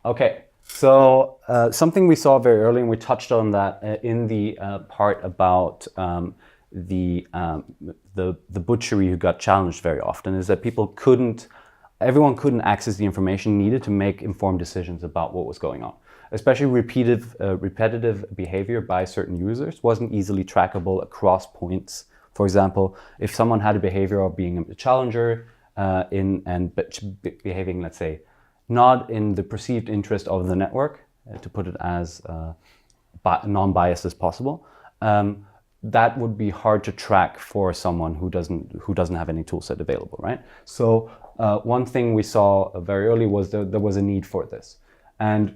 Okay, so something we saw very early, and we touched on that in the part about the butchery who got challenged very often, is that everyone couldn't access the information needed to make informed decisions about what was going on. Especially repetitive behavior by certain users wasn't easily trackable across points. For example, if someone had a behavior of being a challenger behaving, let's say, not in the perceived interest of the network, to put it as non-biased as possible, that would be hard to track for someone who doesn't have any toolset available, right? So one thing we saw very early was there was a need for this, and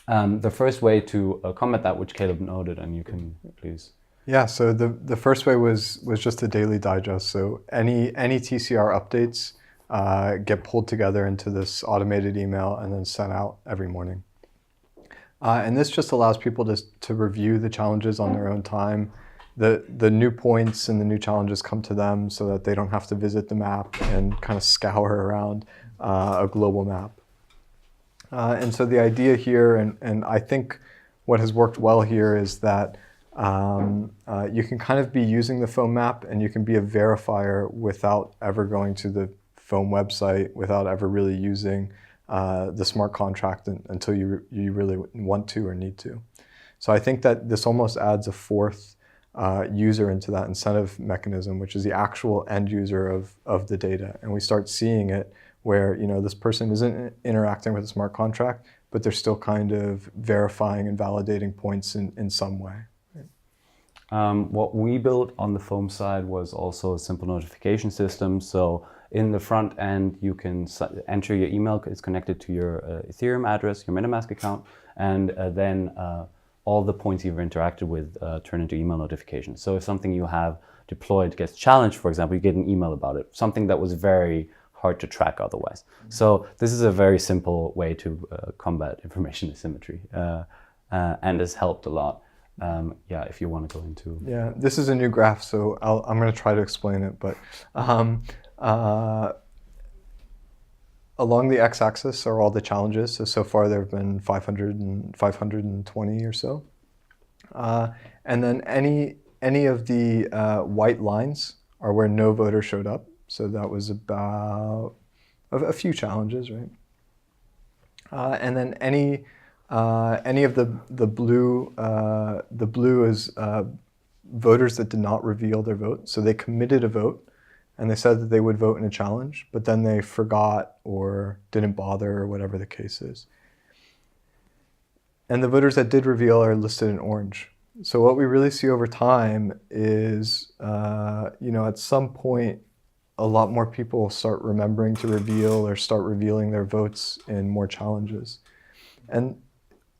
the first way to combat that, which Caleb noted, and you can please. Yeah, so the first way was just a daily digest. So any TCR updates get pulled together into this automated email and then sent out every morning. And this just allows people to review the challenges on their own time. The new points and the new challenges come to them so that they don't have to visit the map and kind of scour around a global map. And so the idea here, and I think what has worked well here, is that you can kind of be using the foam map and you can be a verifier without ever going to the foam website, without ever really using the smart contract until you really want to or need to. So I think that this almost adds a fourth user into that incentive mechanism, which is the actual end user of the data. And we start seeing it where, you know, this person isn't interacting with a smart contract, but they're still kind of verifying and validating points in some way. What we built on the foam side was also a simple notification system. So in the front end, you can enter your email. It's connected to your Ethereum address, your MetaMask account, and then all the points you've interacted with turn into email notifications. So if something you have deployed gets challenged, for example, you get an email about it, something that was very hard to track otherwise. So this is a very simple way to combat information asymmetry, and has helped a lot. Yeah, if you want to go into... Yeah, this is a new graph, so I'm going to try to explain it, but along the x-axis are all the challenges. So far there have been 520 or so. And then any of the white lines are where no voter showed up. So that was about a few challenges, right? And then any of the blue is voters that did not reveal their vote. So they committed a vote and they said that they would vote in a challenge, but then they forgot or didn't bother or whatever the case is. And the voters that did reveal are listed in orange. So what we really see over time is, you know, at some point, a lot more people will start remembering to reveal or start revealing their votes in more challenges. And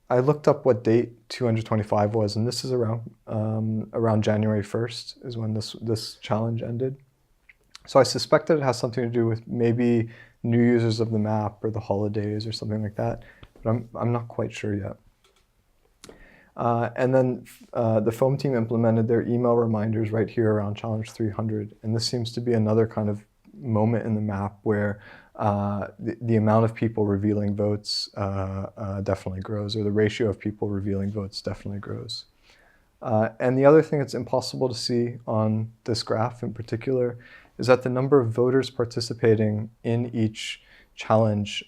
I looked up what date 225 was, and this is around January 1st is when this challenge ended. So I suspect that it has something to do with maybe new users of the map or the holidays or something like that, but I'm not quite sure yet. And then the foam team implemented their email reminders right here around challenge 300. And this seems to be another kind of moment in the map where the amount of people revealing votes definitely grows, or the ratio of people revealing votes definitely grows. And the other thing that's impossible to see on this graph in particular is that the number of voters participating in each challenge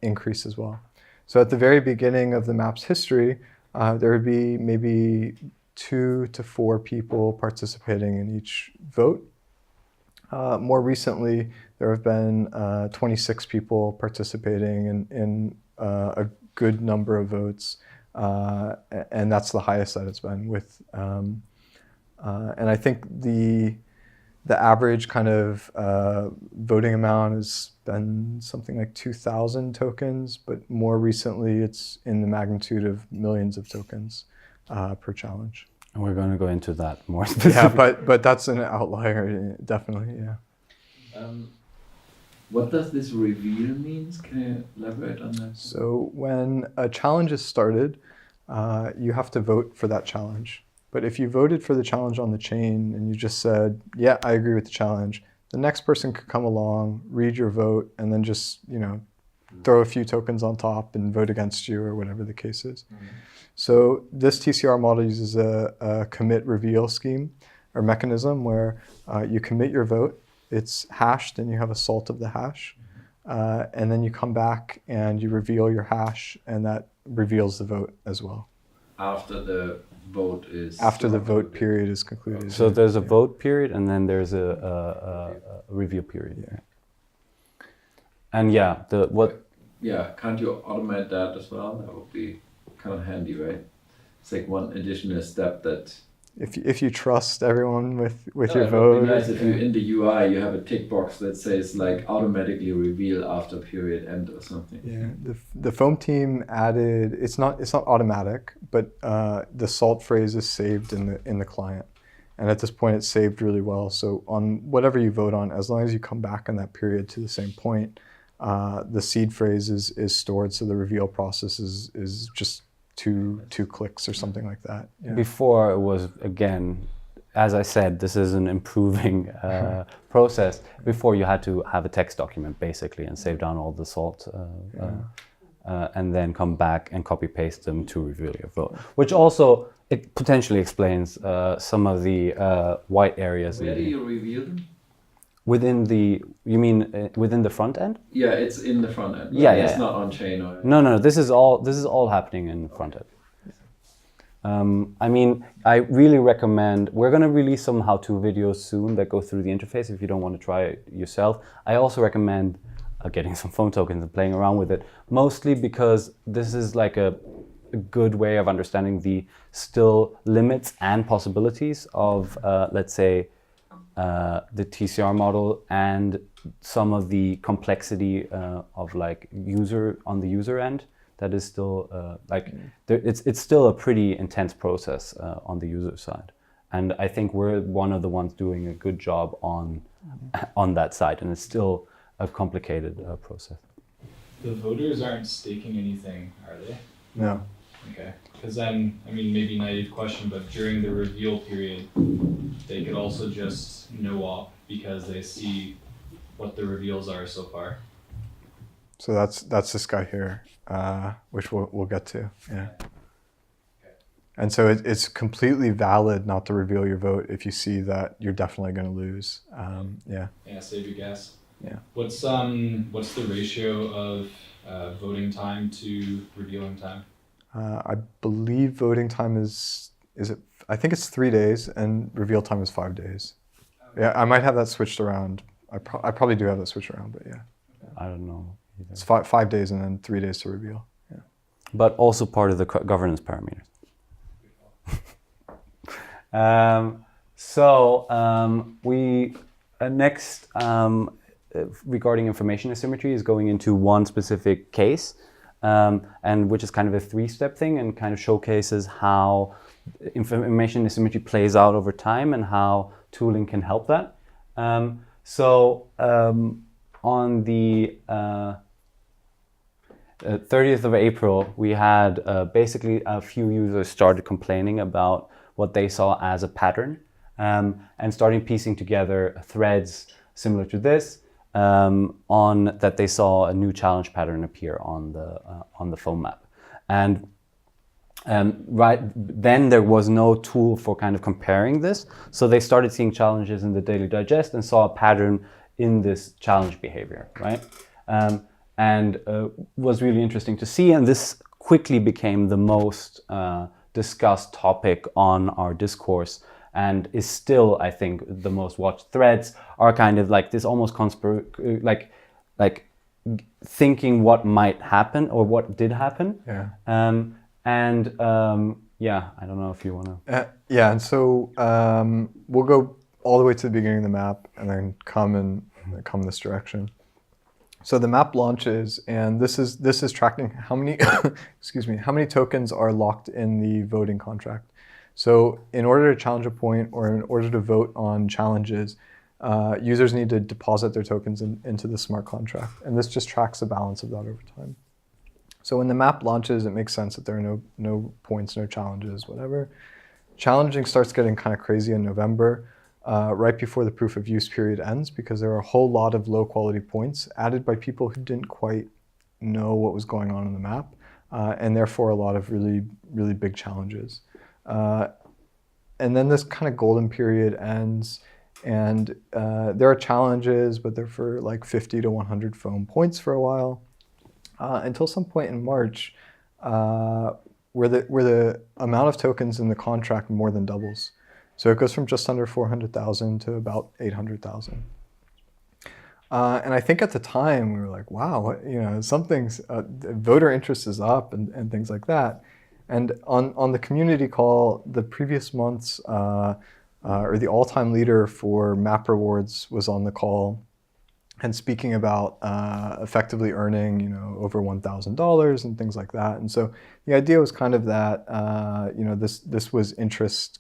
increase as well. So at the very beginning of the map's history, there would be maybe 2 to 4 people participating in each vote. More recently, there have been 26 people participating in a good number of votes, and that's the highest that it's been with. And I think the average kind of voting amount has been something like 2,000 tokens, but more recently it's in the magnitude of millions of tokens per challenge. And we're going to go into that more specifically. Yeah, but that's an outlier, definitely, yeah. What does this reveal means? Can you elaborate on that? So when a challenge is started, you have to vote for that challenge. But if you voted for the challenge on the chain and you just said, yeah, I agree with the challenge, the next person could come along, read your vote, and then just, throw a few tokens on top and vote against you or whatever the case is. So this TCR model uses a commit reveal scheme or mechanism where you commit your vote, it's hashed and you have a salt of the hash, and then you come back and you reveal your hash and that reveals the vote as well. After the vote is... After the vote period is concluded. So there's a vote period and then there's a reveal period. Yeah. And yeah, Yeah, can't you automate that as well? That would be kind of handy, right? It's like one additional step that... If you trust everyone with your It vote. would be nice if you, in the UI, you have a tick box that says like automatically reveal after period end or something. Yeah, the foam team added, it's not automatic, but the salt phrase is saved in the client. And at this point it's saved really well. So on whatever you vote on, as long as you come back in that period to the same point, the seed phrase is stored, so the reveal process is just two clicks or something like that. Yeah. Before it was, again, as I said, this is an improving process. Before you had to have a text document basically and save down all the salt and then come back and copy paste them to reveal your vote, which also it potentially explains some of the white areas. Where do you reveal them? Within the, you mean within the front end? Yeah, it's in the front end. Yeah, It's yeah. not on chain or... No. This is all happening in the front end. I mean, I really recommend. We're going to release some how-to videos soon that go through the interface. If you don't want to try it yourself, I also recommend getting some phone tokens and playing around with it. Mostly because this is like a good way of understanding the still limits and possibilities of, let's say, the TCR model and some of the complexity of like on the user end that is still it's still a pretty intense process on the user side, and I think we're one of the ones doing a good job on that side, and it's still a complicated process. The voters aren't staking anything, are they? No. Okay, because then, I mean, maybe naive question, but during the reveal period, they could also just no op because they see what the reveals are so far. So that's this guy here, which we'll get to. Yeah. Okay. And so it's completely valid not to reveal your vote if you see that you're definitely going to lose. Yeah. Yeah, save your gas. Yeah. What's the ratio of voting time to revealing time? I believe voting time is it? I think it's 3 days, and reveal time is 5 days. Yeah, I might have that switched around. I probably do have that switched around, but yeah. I don't know either. It's 5 days and then 3 days to reveal. Yeah. But also part of the governance parameters. We next regarding information asymmetry is going into one specific case, and which is kind of a 3-step thing and kind of showcases how information asymmetry plays out over time and how tooling can help that. On the 30th of April, we had basically a few users started complaining about what they saw as a pattern, and starting piecing together threads similar to this, on that they saw a new challenge pattern appear on the foam map. And right then there was no tool for kind of comparing this, so they started seeing challenges in the daily digest and saw a pattern in this challenge behavior, right? And was really interesting to see, and this quickly became the most discussed topic on our discourse, and is still, I think, the most watched. Threads are kind of like this almost like thinking what might happen or what did happen. Yeah. Yeah, I don't know if you want to. Yeah, and so we'll go all the way to the beginning of the map and then come this direction. So the map launches, and this is tracking how many how many tokens are locked in the voting contract. So in order to challenge a point or in order to vote on challenges, users need to deposit their tokens into the smart contract, and this just tracks the balance of that over time. So when the map launches, it makes sense that there are no points, no challenges, whatever. Challenging starts getting kind of crazy in November, right before the proof of use period ends, because there are a whole lot of low quality points added by people who didn't quite know what was going on in the map, and therefore a lot of really, really big challenges. And then this kind of golden period ends, and there are challenges, but they're for like 50 to 100 foam points for a while, until some point in March, where the amount of tokens in the contract more than doubles. So it goes from just under 400,000 to about 800,000. And I think at the time we were like, wow, something's, voter interest is up and things like that. And on the community call, the previous month's, or the all-time leader for map rewards was on the call and speaking about effectively earning, over $1,000 and things like that. And so the idea was kind of that, this was interest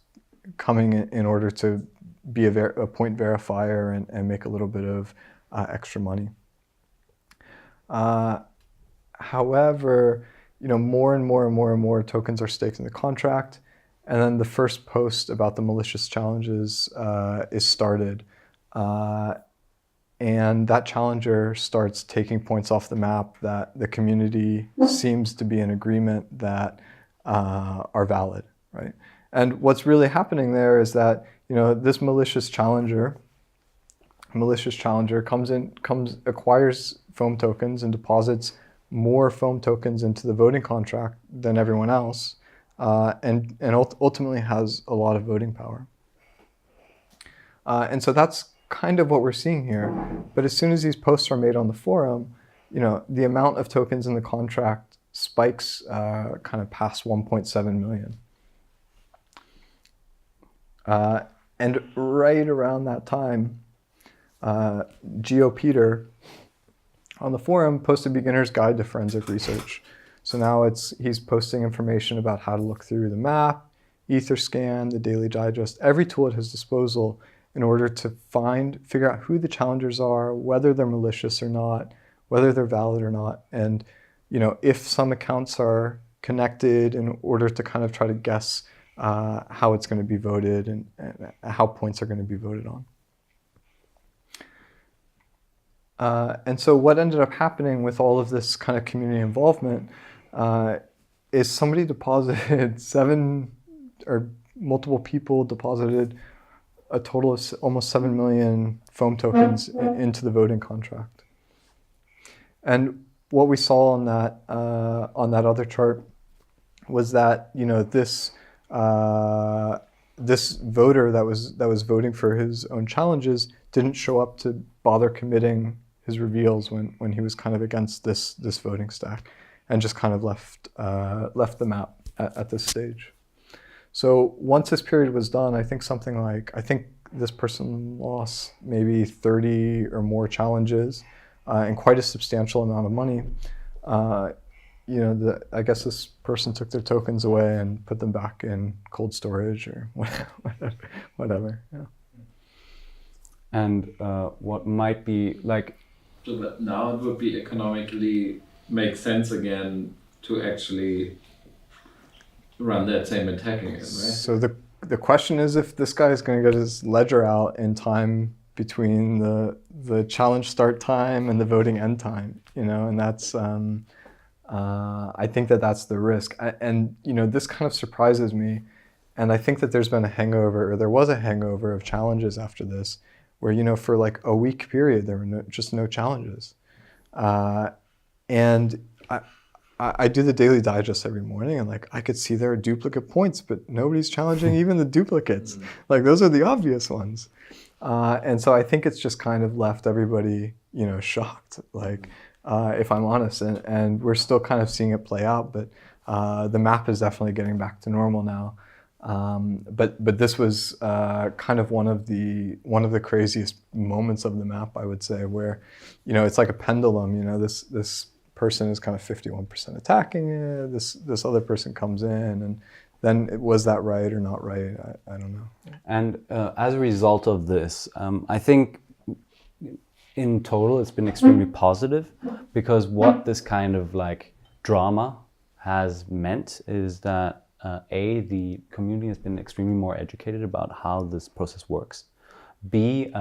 coming in order to be a point verifier and make a little bit of extra money. However, more and more tokens are staked in the contract. And then the first post about the malicious challenges is started. And that challenger starts taking points off the map that the community seems to be in agreement that are valid, right? And what's really happening there is that, this malicious challenger acquires foam tokens and deposits more foam tokens into the voting contract than everyone else, and ultimately has a lot of voting power. And so that's kind of what we're seeing here. But as soon as these posts are made on the forum, the amount of tokens in the contract spikes kind of past 1.7 million. And right around that time, GeoPeter on the forum posted Beginner's Guide to Forensic Research. So now he's posting information about how to look through the map, Etherscan, the Daily Digest, every tool at his disposal in order to figure out who the challengers are, whether they're malicious or not, whether they're valid or not, and if some accounts are connected in order to kind of try to guess how it's going to be voted and how points are going to be voted on. And so what ended up happening with all of this kind of community involvement is somebody deposited multiple people deposited a total of almost 7 million foam tokens into the voting contract. And what we saw on that other chart was that this voter that was voting for his own challenges didn't show up to bother committing his reveals when he was kind of against this voting stack, and just kind of left the map at this stage. So once this period was done, I think this person lost maybe 30 or more challenges and quite a substantial amount of money. I guess this person took their tokens away and put them back in cold storage or whatever. Yeah. And what might be like... So that now it would be economically make sense again to actually run that same attack again, right? So the question is if this guy is going to get his ledger out in time between the challenge start time and the voting end time, and that's I think that's the risk. And this kind of surprises me, and I think that there was a hangover of challenges after this, where for like a week period there were just no challenges, and I do the Daily Digest every morning, and like I could see there are duplicate points, but nobody's challenging even the duplicates. Like those are the obvious ones, and so I think it's just kind of left everybody shocked. Like if I'm honest, and we're still kind of seeing it play out, but the map is definitely getting back to normal now. But this was kind of one of the craziest moments of the map, I would say, where it's like a pendulum. This person is kind of 51% attacking it. This other person comes in, and then was that right or not right? I don't know. And as a result of this, I think in total it's been extremely positive, because what this kind of like drama has meant is that the community has been extremely more educated about how this process works. B,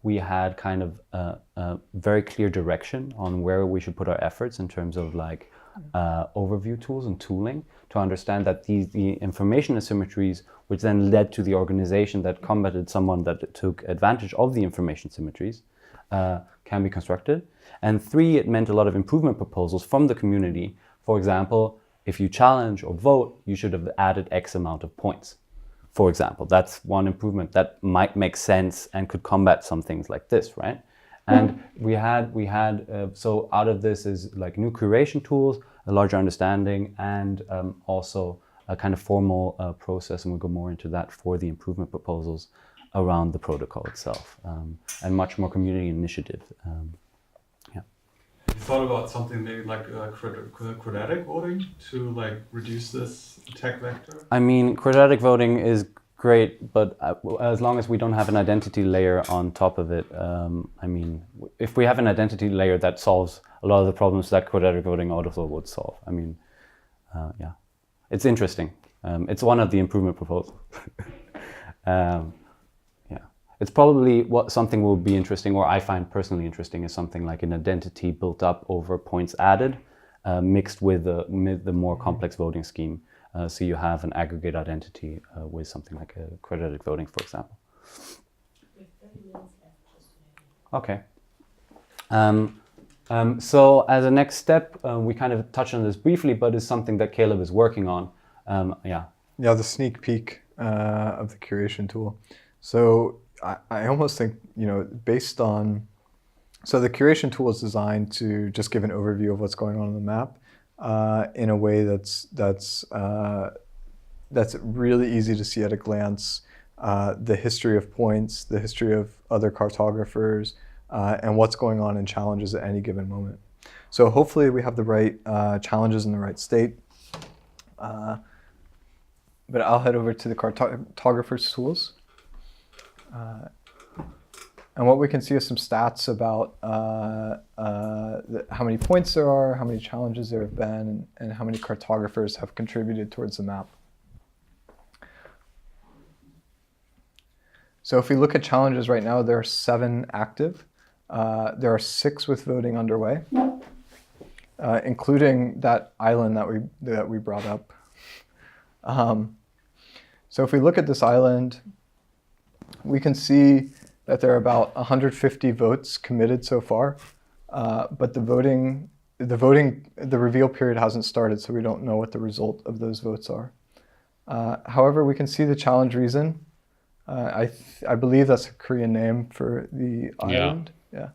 we had kind of a very clear direction on where we should put our efforts in terms of like overview tools and tooling to understand that the information asymmetries, which then led to the organization that combated someone that took advantage of the information symmetries, can be constructed. And 3, it meant a lot of improvement proposals from the community. For example, if you challenge or vote, you should have added X amount of points. For example, that's one improvement that might make sense and could combat some things like this, right? And we had so out of this is like new curation tools, a larger understanding, and also a kind of formal process, and we'll go more into that for the improvement proposals around the protocol itself, and much more community initiative. Have you thought about something maybe like quadratic voting to like reduce this attack vector? I mean, quadratic voting is great, but as long as we don't have an identity layer on top of it, I mean, if we have an identity layer that solves a lot of the problems that quadratic voting also would solve. I mean, yeah, it's interesting. It's one of the improvement proposals. It's probably something will be interesting, or I find personally interesting, is something like an identity built up over points added, mixed with the more complex voting scheme. So you have an aggregate identity with something like a quadratic voting, for example. Okay. So as a next step, we kind of touched on this briefly, but it's something that Caleb is working on. Yeah, the sneak peek of the curation tool. So I almost think, based on, so the curation tool is designed to just give an overview of what's going on in the map in a way that's really easy to see at a glance, the history of points, the history of other cartographers, and what's going on in challenges at any given moment. So hopefully we have the right challenges in the right state. But I'll head over to the Cartographers tools. And what we can see is some stats about how many points there are, how many challenges there have been, and how many cartographers have contributed towards the map. So if we look at challenges right now, there are 7 active. There are 6 with voting underway, including that island that we brought up. So if we look at this island, we can see that there are about 150 votes committed so far, but the reveal period hasn't started, so we don't know what the result of those votes are. However, we can see the challenge reason. I believe that's a Korean name for the island. Yeah.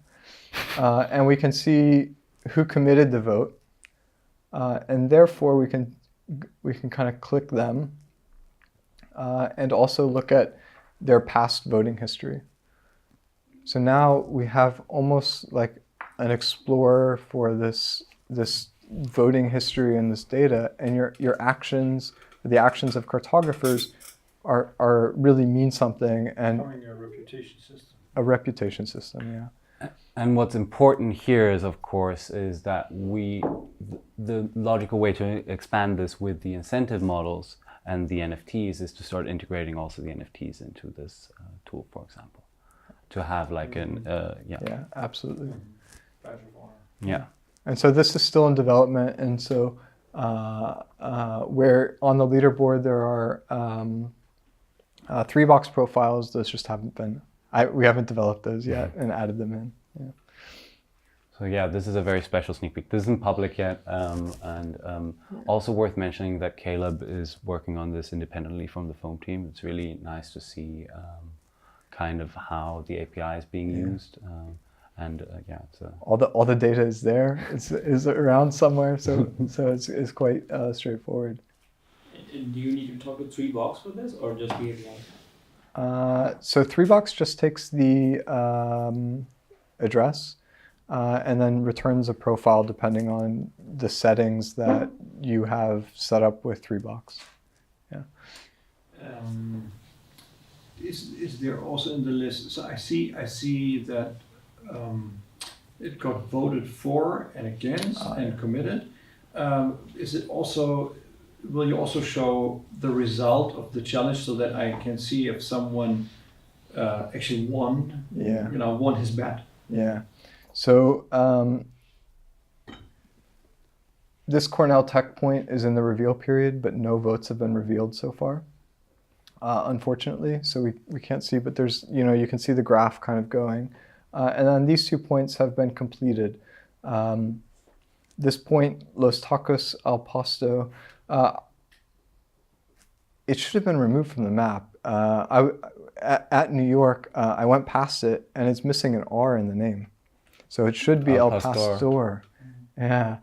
And we can see who committed the vote, and therefore we can kind of click them and also look at their past voting history. So now we have almost like an explorer for this voting history and this data, and your actions, the actions of cartographers, are really mean something, and Becoming a reputation system. A reputation system, yeah. And what's important here is, of course, is that the logical way to expand this with the incentive models and the NFTs is to start integrating also the NFTs into this tool, for example, to have like Yeah, absolutely. Badge of honor. Yeah. And so this is still in development, and so where on the leaderboard there are 3-box profiles. Those just haven't been. We haven't developed those yet and added them in. Yeah. So yeah, this is a very special sneak peek. This isn't public yet, and also worth mentioning that Caleb is working on this independently from the foam team. It's really nice to see kind of how the API is being used, and yeah, it's all the data is there. It's around somewhere, so it's quite straightforward. And do you need to talk to 3-box for this, or just the API? So 3-box just takes the address and then returns a profile depending on the settings that you have set up with 3-box. Yeah. Is there also in the list? So I see that it got voted for and against and committed. Is it also will you also show the result of the challenge so that I can see if someone actually won? Yeah. Won his bet. Yeah. So this Cornell Tech point is in the reveal period, but no votes have been revealed so far, unfortunately. So we can't see, but there's, you can see the graph kind of going. And then these 2 points have been completed. This point, Los Tacos al Pasto, it should have been removed from the map. At New York, I went past it, and it's missing an R in the name. So it should be El Pastor. Yeah.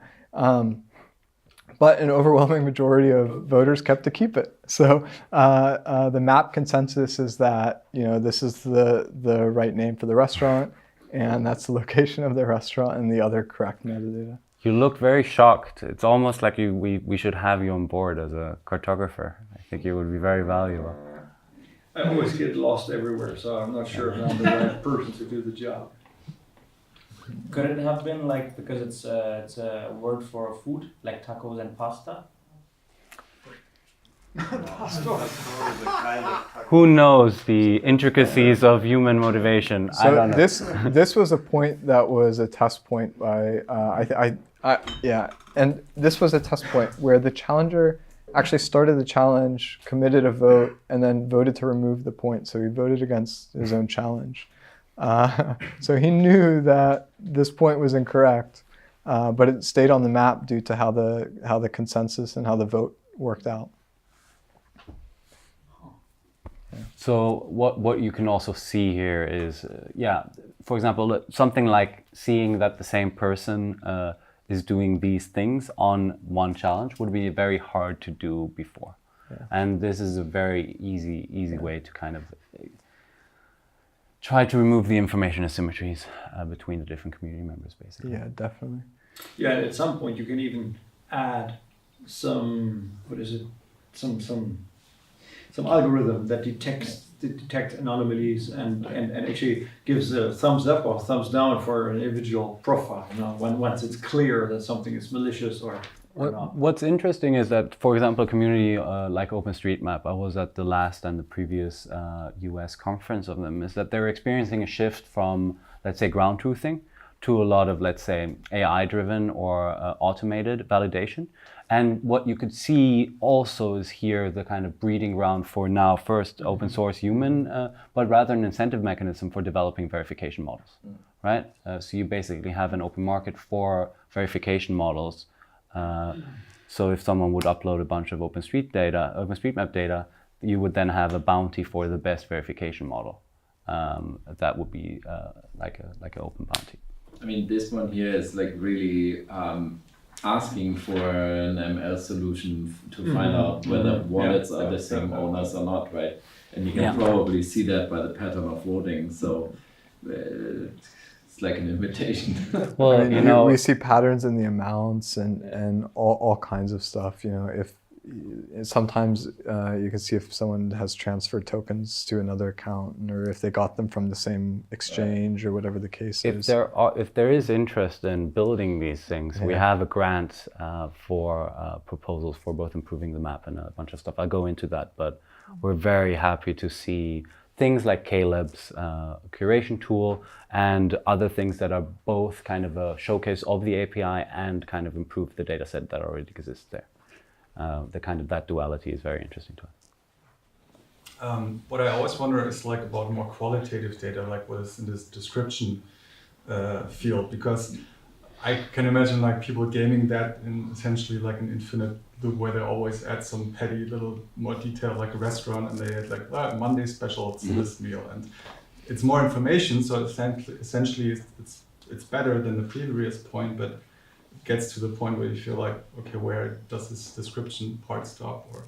But an overwhelming majority of voters kept to keep it. So the map consensus is that, this is the right name for the restaurant, and that's the location of the restaurant and the other correct metadata. You look very shocked. It's almost like we should have you on board as a cartographer. I think you would be very valuable. I always get lost everywhere, so I'm not sure if I'm the right person to do the job. Could it have been like, because it's a word for food, like tacos and pasta? Who knows the intricacies of human motivation? I So don't know. this was a point that was a test point by and this was a test point where the challenger actually started the challenge, committed a vote, and then voted to remove the point. So he voted against his own challenge. So he knew that this point was incorrect, but it stayed on the map due to how the consensus and how the vote worked out. So what you can also see here is, for example, something like seeing that the same person is doing these things on one challenge would be very hard to do before. Yeah. And this is a very easy way to kind of try to remove the information asymmetries between the different community members, basically. Yeah, definitely. Yeah, at some point you can even add some algorithm that detects anomalies and actually gives a thumbs up or thumbs down for an individual profile. Once it's clear that something is malicious or not. What's interesting is that, for example, a community like OpenStreetMap, I was at the last and the previous US conference of them, is that they're experiencing a shift from, let's say, ground truthing to a lot of, let's say, AI-driven or automated validation. And what you could see also is here the kind of breeding ground for now first open source human, but rather an incentive mechanism for developing verification models, right? So you basically have an open market for verification models. So if someone would upload a bunch of OpenStreetMap data, you would then have a bounty for the best verification model. That would be like an open bounty. I mean, this one here is like really asking for an ML solution to find out whether wallets are the same owners or not, right? And you can probably see that by the pattern of voting. So it's like an invitation. Well, I mean, we see patterns in the amounts and all kinds of stuff. If sometimes you can see if someone has transferred tokens to another account, or if they got them from the same exchange, or whatever the case is. If there is interest in building these things, we have a grant for proposals for both improving the map and a bunch of stuff. I'll go into that, but we're very happy to see things like Caleb's curation tool and other things that are both kind of a showcase of the API and kind of improve the data set that already exists there. That duality is very interesting to us. What I always wonder is like about more qualitative data, like what is in this description field, because I can imagine like people gaming that in essentially like an infinite loop where they always add some petty little more detail, like a restaurant, and they add like Monday special, it's this meal, and it's more information. So essentially it's better than the previous point, but gets to the point where you feel like, okay, where does this description part stop? Or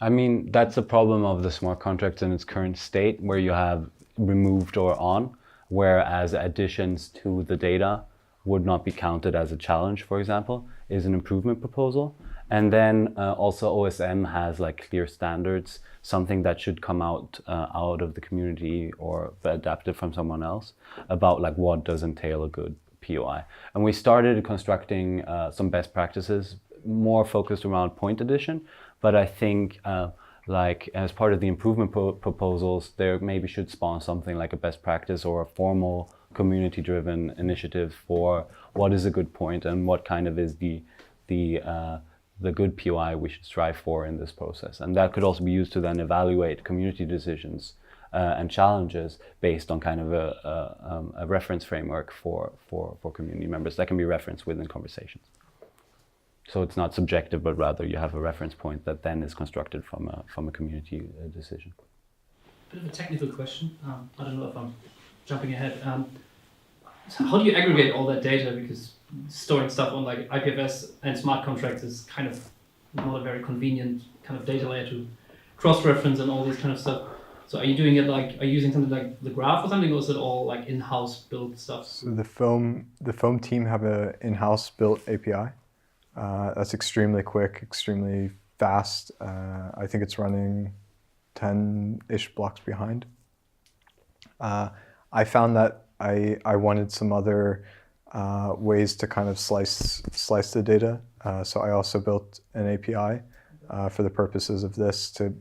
I mean, that's a problem of the smart contract in its current state, where you have removed or on, whereas additions to the data would not be counted as a challenge, for example, is an improvement proposal. And then also OSM has like clear standards, something that should come out of the community or adapted from someone else about like what does entail a good POI. And we started constructing some best practices more focused around point addition, But I think like as part of the improvement proposals, there maybe should spawn something like a best practice or a formal community-driven initiative for what is a good point and what kind of is the good POI we should strive for in this process. And that could also be used to then evaluate community decisions and challenges based on kind of a reference framework for community members that can be referenced within conversations. So it's not subjective, but rather you have a reference point that then is constructed from a community decision. Bit of a technical question. I don't know if I'm jumping ahead. So how do you aggregate all that data? Because storing stuff on like IPFS and smart contracts is kind of not a very convenient kind of data layer to cross-reference and all this kind of stuff. So are you doing it like, are you using something like the graph or something, or is it all like in-house built stuff? So the foam team have an in-house built API. That's extremely quick, extremely fast. I think it's running 10-ish blocks behind. I found that I wanted some other ways to kind of slice the data. So I also built an API for the purposes of this to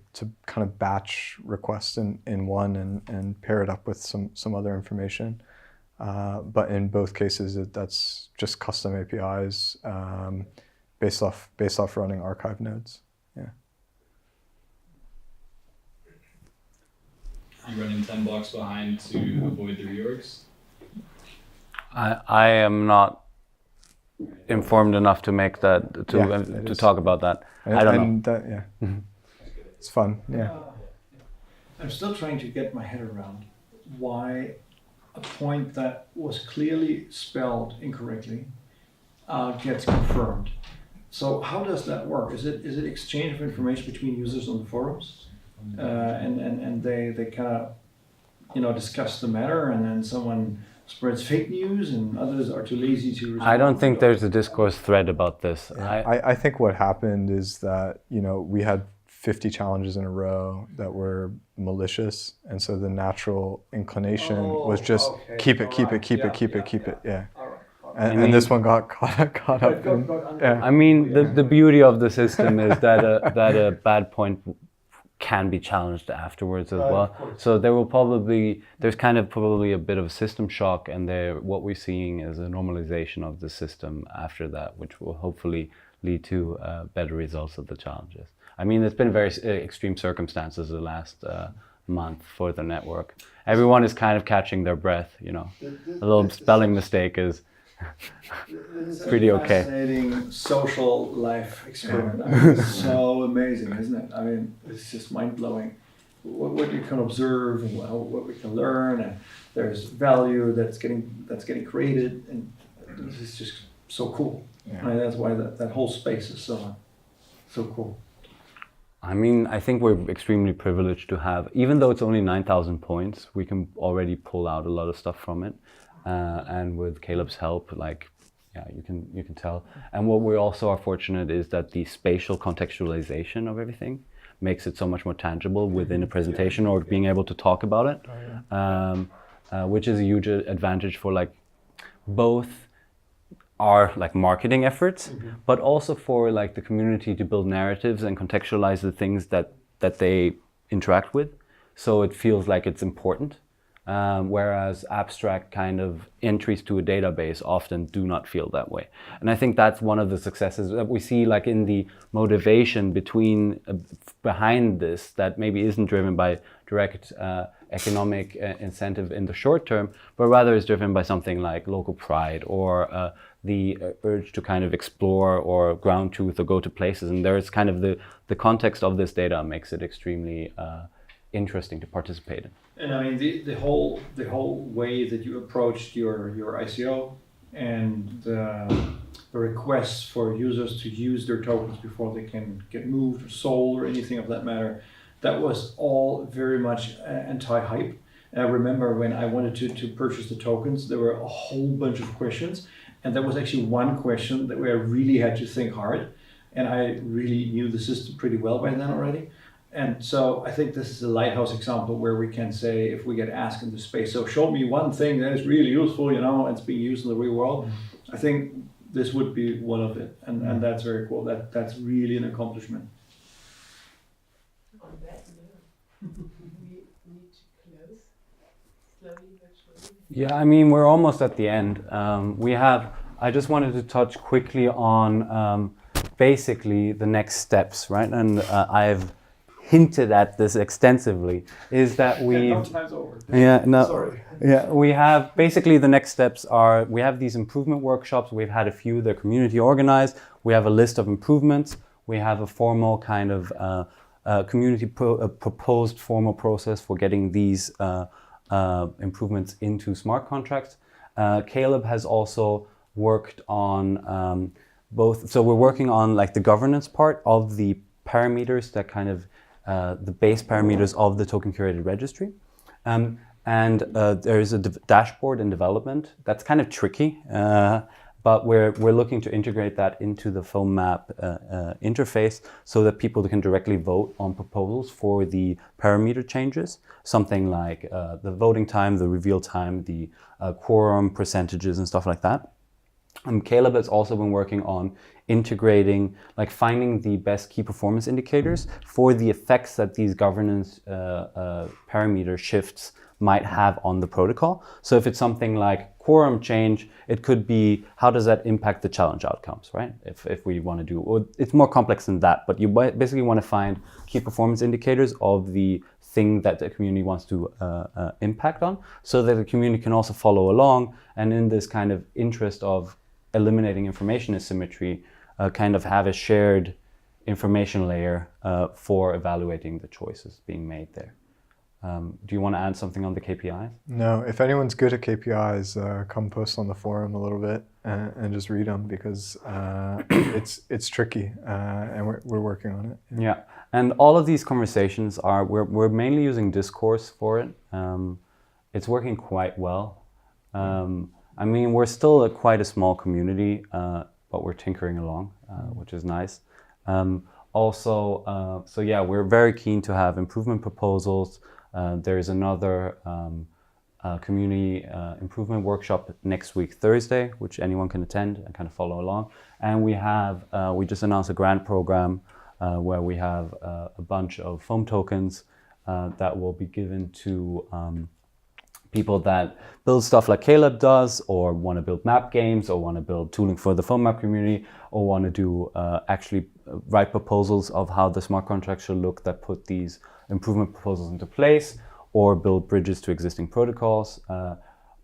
kind of batch requests in one and pair it up with some other information. But in both cases, that's just custom APIs based off running archive nodes. Yeah. Are you running 10 blocks behind to avoid the reorgs? I am not informed enough to make that to talk about that. I don't know. Yeah, it's fun. Yeah. I'm still trying to get my head around why a point that was clearly spelled incorrectly gets confirmed. So how does that work? Is it exchange of information between users on the forums, and they kind of discuss the matter, and then someone spreads fake news and others are too lazy to respond? I don't think there's a discourse thread about this. Yeah. I think what happened is that we had 50 challenges in a row that were malicious, and so the natural inclination was just keep it. Yeah. And this one got caught up in. Yeah. I mean, the beauty of the system is that a bad point can be challenged afterwards as well. So there's kind of probably a bit of a system shock, and what we're seeing is a normalization of the system after that, which will hopefully lead to better results of the challenges. I mean, it's been very extreme circumstances the last month for the network. Everyone is kind of catching their breath, A little spelling mistake is pretty okay. Fascinating social life experiment. I mean, it's so amazing, isn't it? I mean, it's just mind-blowing what you can observe and what we can learn, and there's value that's getting created, and this is just so cool. Yeah. I mean, that's why that whole space is so cool. I mean, I think we're extremely privileged to have, even though it's only 9,000 points, we can already pull out a lot of stuff from it. And with Caleb's help, you can tell. And what we also are fortunate is that the spatial contextualization of everything makes it so much more tangible within a presentation or being able to talk about it, which is a huge advantage for both our marketing efforts, but also for the community to build narratives and contextualize the things that they interact with, so it feels like it's important. Whereas abstract kind of entries to a database often do not feel that way. And I think that's one of the successes that we see in the motivation behind this, that maybe isn't driven by direct economic incentive in the short term, but rather is driven by something like local pride or the urge to kind of explore or ground truth or go to places. And there's kind of the context of this data makes it extremely interesting to participate in. And I mean the whole way that you approached your ICO and the requests for users to use their tokens before they can get moved or sold or anything of that matter, that was all very much anti-hype. And I remember when I wanted to purchase the tokens, there were a whole bunch of questions, and there was actually one question that where I really had to think hard, and I really knew the system pretty well by then already. And so I think this is a lighthouse example where we can say, if we get asked in the space, so show me one thing that is really useful, and it's being used in the real world. I think this would be one of it, and that's very cool. That's really an accomplishment. We need to close slowly but surely. Yeah, I mean, we're almost at the end. I just wanted to touch quickly on basically the next steps, right? And I've hinted at this extensively, is that we... No time's over. Yeah, no. Sorry. Yeah, we have basically the next steps are we have these improvement workshops. We've had a few, they're community organized. We have a list of improvements. We have a formal kind of community proposed formal process for getting these improvements into smart contracts. Caleb has also worked on both. So we're working on like the governance part of the parameters that kind of the base parameters of the token curated registry. And there is a dashboard in development. That's kind of tricky, but we're looking to integrate that into the foam map interface so that people can directly vote on proposals for the parameter changes. Something like the voting time, the reveal time, the quorum percentages and stuff like that. Caleb has also been working on integrating, like finding the best key performance indicators for the effects that these governance parameter shifts might have on the protocol. So if it's something like quorum change, it could be how does that impact the challenge outcomes, right? If we want to do, or it's more complex than that, but you basically want to find key performance indicators of the thing that the community wants to impact on, so that the community can also follow along, and in this kind of interest of eliminating information asymmetry, kind of have a shared information layer for evaluating the choices being made there. Do you want to add something on the KPIs? No, if anyone's good at KPIs, come post on the forum a little bit and just read them, because it's tricky and we're working on it. Yeah, and all of these conversations are, we're mainly using Discourse for it. It's working quite well. I mean, we're still quite a small community, but we're tinkering along, which is nice. So yeah, we're very keen to have improvement proposals. There's another community improvement workshop next week, Thursday, which anyone can attend and kind of follow along. And we have, we just announced a grant program where we have a bunch of foam tokens that will be given to people that build stuff like Caleb does, or want to build map games, or want to build tooling for the foam map community, or want to do actually write proposals of how the smart contract should look that put these improvement proposals into place, or build bridges to existing protocols,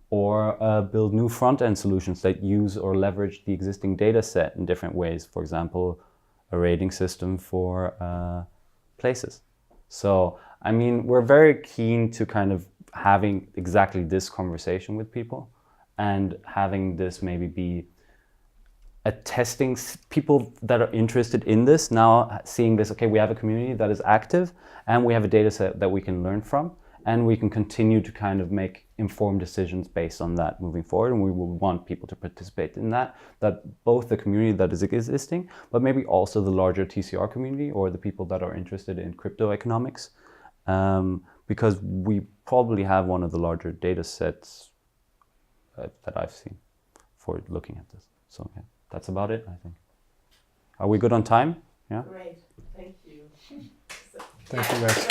or build new front-end solutions that use or leverage the existing data set in different ways. For example, a rating system for places. So, I mean, we're very keen to kind of having exactly this conversation with people, and having this maybe be a testing, people that are interested in this now seeing this, okay, we have a community that is active and we have a data set that we can learn from, and we can continue to kind of make informed decisions based on that moving forward. And we will want people to participate in that both the community that is existing, but maybe also the larger TCR community, or the people that are interested in cryptoeconomics. Because we probably have one of the larger data sets that I've seen for looking at this. So yeah, that's about it, I think. Are we good on time? Yeah? Great, thank you. Thank you, guys.